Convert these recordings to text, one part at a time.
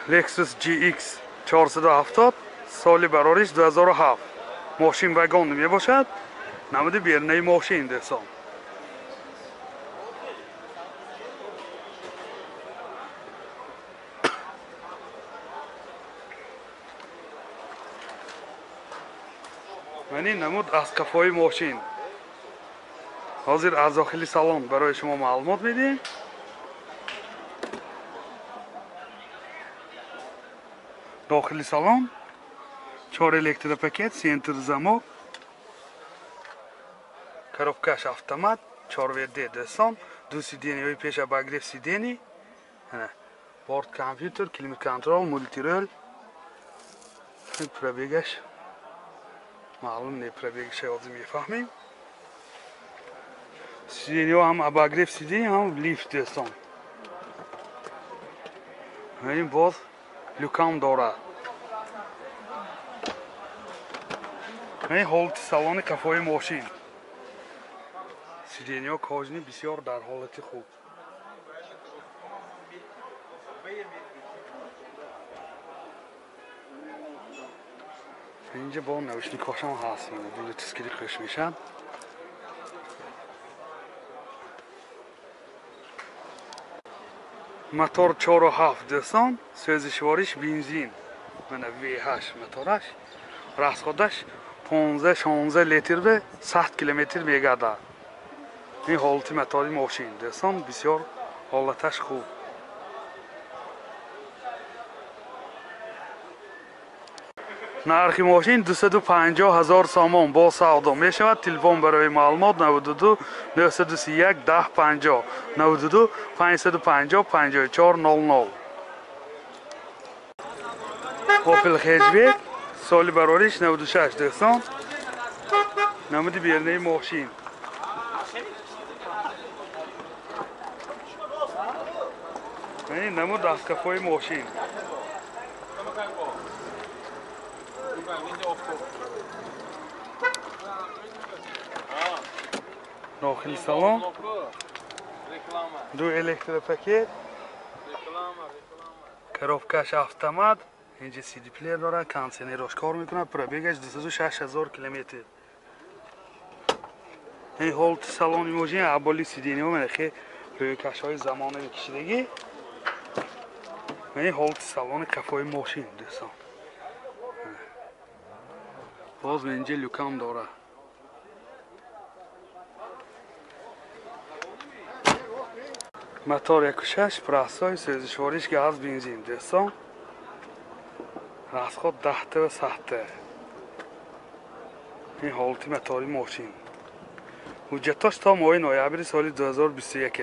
Lexus GX 470 سال برارش 2007 ماشین وگان می باشد. نمود بیرنه ماشین دوستان. من این نمود از کفای ماشین. حاضر از داخل سالن برای شما معلومات میدیم. داخل سالن 4 الکتروپاکت، سنتر زمک، коробкаш автомат, 4WD دوستان، دو سیدینی های پیش بگرفت سیدینی، بورد کامپیوتر، کلیم کنترل، مولتی رول. پرابیگش معلوم نه پرابیگش یادم میفهمیم. سیدینی ها هم بگرفت سیدینی هم لیفت دوستان. این باز لوکام دارد. این حالت سالن کفای ماشین. سیدینی ها کاجنی بسیار در حالت خوب. اینجا با نوشنیکاش هم هست. بلوتوث کلی خوش میشن. موتور 4.7 دوستان، سوزشواریش بنزین. من V8 موتورش. راسخودش 15-16 لیتر به 100 کیلومتر میگذرد. این حالت موتور ماشین دوستان بسیار حالتش خوب. نرخ ماشین 250,000 سامان با سودا می شود. تلفن برای معلومات 92 931 1050 92 550 54 00. اوپل هچبک سال برارش 96 دوستان. نمود بیرنه ماشین. این نمود از کفای ماشین. داخل سالن دو الکتروپاکت، коробкаш автомат. اینجا CD پلیر داره، کانسینراش کار میکنه. پرابیگش 206,000 کیلومتر. این حالت سالن ماشین ابولی سیدینی و منخه رویکش های زمانه کشیدگی. این حالت سالن کفای ماشین دوستان. باز اینجا لوکام داره. موتور 1.6 پرستای سوزشواریش گاز بنزین دوستان. راسخود 10 و 100. این حالت موتور ماشین. حجتاش تا ماه نوامبر سال 2021.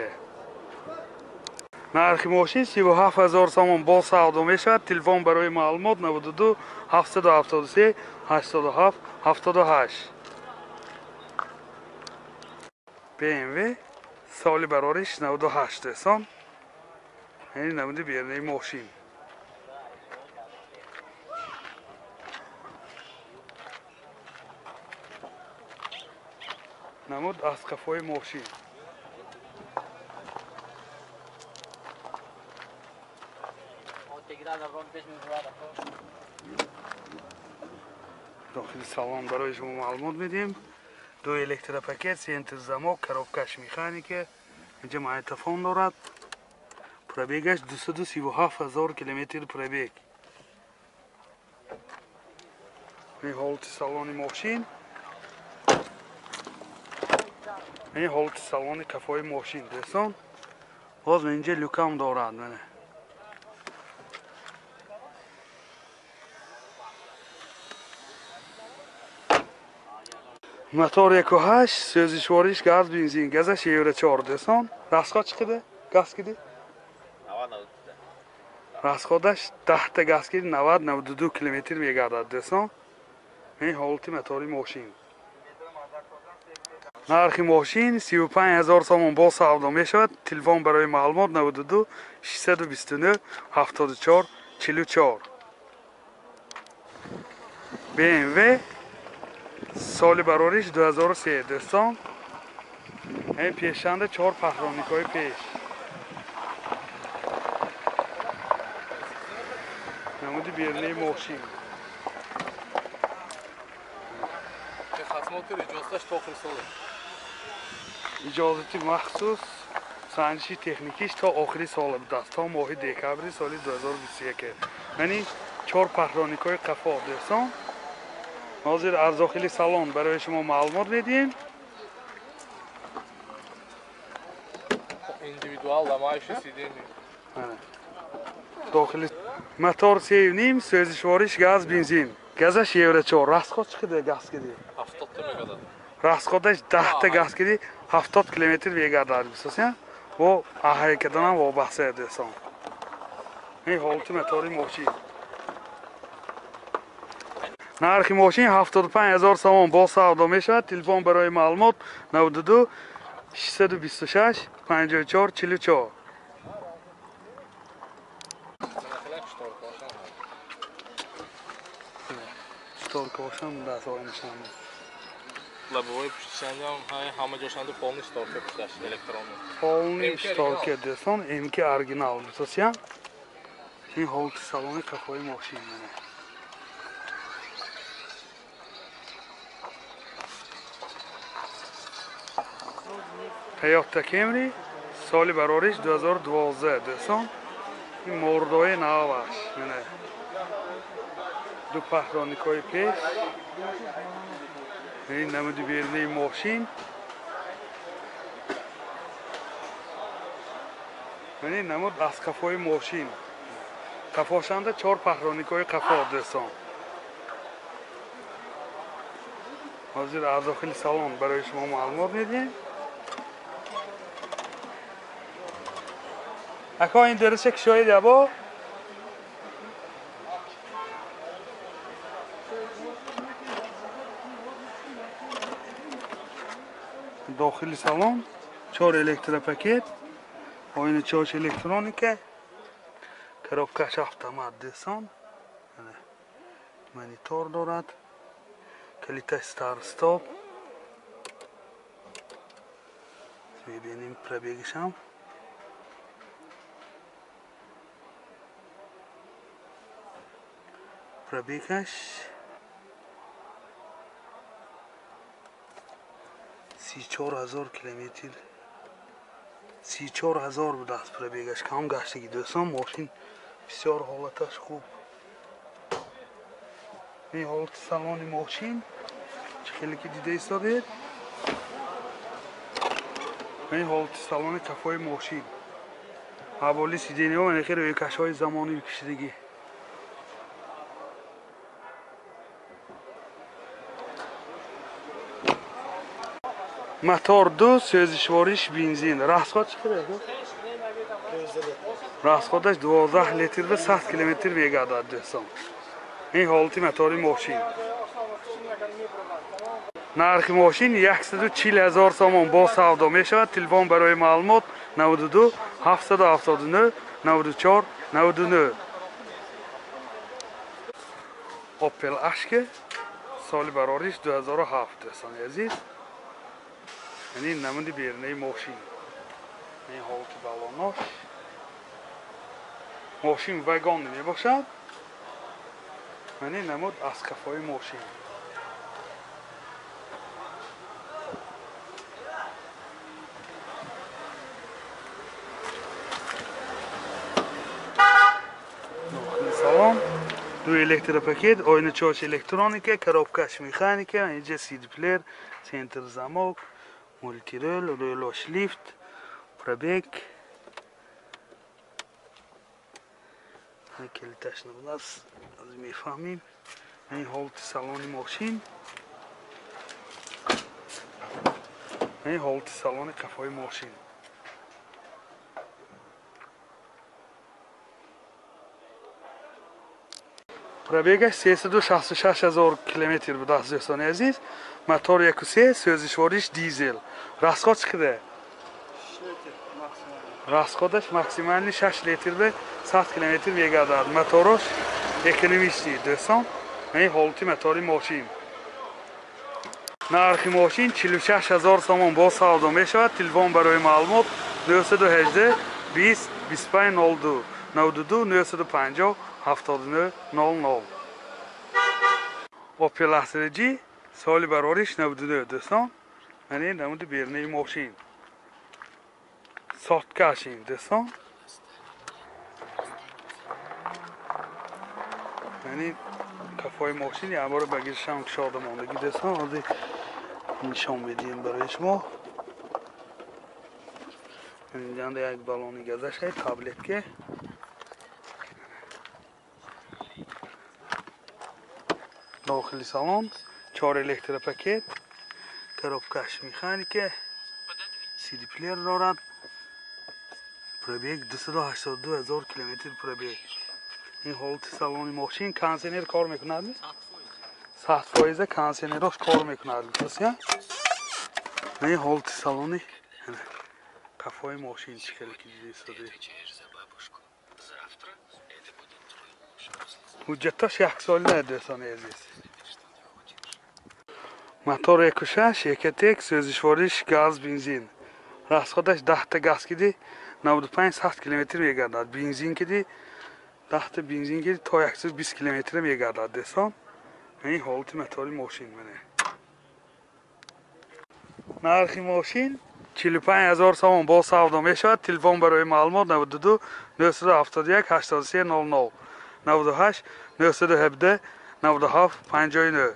نرخ ماشین 37,000 سامان با سودا می شود. تلفن برای معلومات 92 773 87 78. BMW سال برارش 98 دوستان. این نمود بیرنه ماشین. نمود از کفای ماشین. داخل سالن برای شما معلومات میدیم. دو الکتروپاکت، سنتر زمک، коробкаш مکانیکه. اینجا مایتافون دارد. پرابیگش 237,000 کیلومتر پرابیگ. این حالت سالن ماشین. این حالت سالن کفای ماشین دوستان. باز اینجا لوکام دارد. موتور 1.8 سوزشواریش گاز بنزین. گازش یورو 4 دوستان. راسخود چقدر گاز کردی؟ 90. راسخودش 10 تا گاز کردی 90-92 کیلومتر میگردد دوستان. این حالت موتور ماشین. نرخ ماشین 35,000 سامان با سودا می شود. تلفن برای معلومات 92 629 74 44. BMW سال برارش 2003 دوستان. این پیشنده 4 پهرانیک های پیش. намуди беруни мошин. иҷозати махсус санҷиши техникиш то охири сол будааст, то моҳи декабри соли 2021. яъне 4 паҳроникҳои қафо дӯстон. ҳозир аз дохили салон барои шумо маълумот медиҳем. индивидуал намоиши сидеми. дохили мотор 3.5, сӯзишвориш газ, бензин. газаш евро 4. расход чӣ қадар газ киди? 70 та мегадад. расходаш 10 та газ киди, 70 км мегардад. бисося бо аҳай каданам вобаста дӯстон. ин ҳолати мотори мошин. нархи мошин 75000 сомон бо савдо мешавад. телефон барои маълумот 92 626 54 44. шторка бошам даст ойнашам. Лобовой пуштишанди ҳама ҷошанду полни шторка пушташ электронный. полни шторка дӯстон, МК оригинал бисося. ин ҳолати салони қафои мошин мене. Toyota Camry соли барориш 2012 дӯстон. ин мордои наваш мене. ду паҳроникҳои пеш. ин намуди беруни мошин. ин намуд аз қафои мошин. қафошанда 4 паҳроникҳои қафо дӯстон. ҳозир аз дохили салон барои шумо маълумот медиҳем. ака ин дӯраши кушоед ябо? дохили салон 4 электропакет, ойна чош электроника, коробкаш автомат дӯстон. монитор дорад, калиташ старт стоп. мебинем пробегишам. пробегаш 34000 километр. 34000 будааст пробегаш, кам гаштагӣ дӯстон. мошин бисёр ҳолаташ хуб. ин ҳолати салони мошин чӣ хеле ки дида истодед. ин ҳолати салони қафои мошин. ҳаволи сидениҳо манахи рӯйкашҳои замонивӣ кшидагӣ. мотор 2, сӯзишвориш бензин. расход чӣ қадар? расходаш 12 литр ва 100 км мегардад дӯстон. ин ҳолати мотори мошин. нархи мошин 140000 сомон бо савдо мешавад. телефон барои маълумот 92 779 94 99. Opel Ashka соли барориш 2007 дӯстон азиз. ин намуди беруни мошин. ин ҳолати балонош. мошин вагон мебошад. ин намуд аз қафои мошин. салон, ду электропакет, ойна чош электроника, коробкаш механика, инҷа CD плеер, центр замок, мультирол, рӯлош лифт, пробег. калиташ набудааст, аз мефаҳмем. ин ҳолати салони мошин. ин ҳолати салони қафои мошин. пробегаш 366000 километр будааст дӯстони азиз. мотор 1.3, сӯзишвориш дизел. расход чӣ қадар? расходаш максимални 6 литр ба 100 км мегардад. моторош экономичти дӯстон. ин ҳолати мотори мошин. нархи мошин 46000 сомон бо савдо мешавад. телефон барои маълумот 918 20 2502. 92 950 79 00. Opel Astra G سال برابرش 92 دوستان. یعنی نمود بیرونی ماشین ساخت کشیم دوستان. یعنی کفای ماشین یه بار بگیرشم که شادماندگی دوستان. حاضر نشان میدیم برای شما. اینجا یک بالونی گذشت های تابلت که داخلی سالن 4 الکتر پاکت коробкаш механика CD плеер دارد. پروبیگ 282,000 کیلومتر پروبیگ. این حالت سالن ماشین کانسینر کار میکند. 100% کانسینرش کار میکند. درسته؟ این حالت سالن کفای ماشین شکلی که دیدید. حجتش 1 سال نه دوستان عزیز. موتور 1.6 1.1 سوزشوارش گاز بنزین. راسخودش 10 تا گاز کدی 95 کیلومتر میگردد. بنزین کدی 10 تا بنزین کدی تا 120 کیلومتر میگردد دوستان. این حالت موتور ماشین منه. نرخ ماشین 45,000 تومان با سودا میشود. تلفن برای معلومات 92 971 83 00 98 917 97 59.